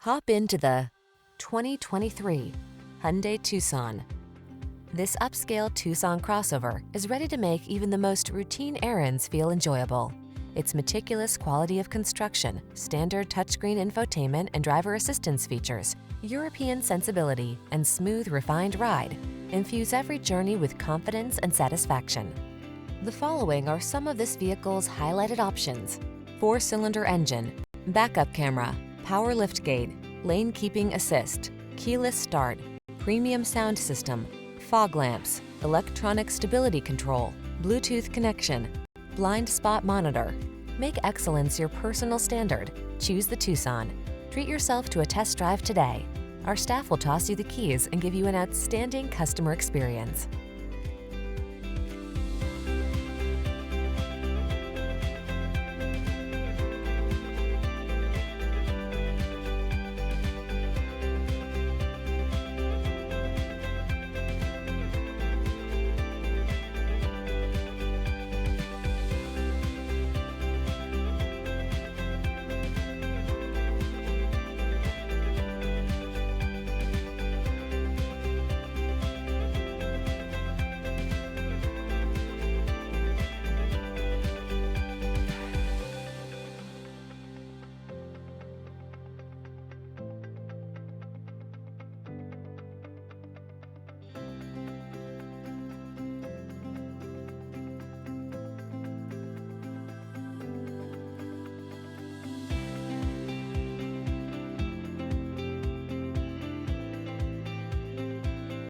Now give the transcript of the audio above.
Hop into the 2023 Hyundai Tucson. This upscale Tucson crossover is ready to make even the most routine errands feel enjoyable. Its meticulous quality of construction, standard touchscreen infotainment and driver assistance features, European sensibility, and smooth, refined ride infuse every journey with confidence and satisfaction. The following are some of this vehicle's highlighted options: 4-cylinder engine, backup camera, power liftgate, lane keeping assist, keyless start, premium sound system, fog lamps, electronic stability control, Bluetooth connection, blind spot monitor. Make excellence your personal standard. Choose the Tucson. Treat yourself to a test drive today. Our staff will toss you the keys and give you an outstanding customer experience.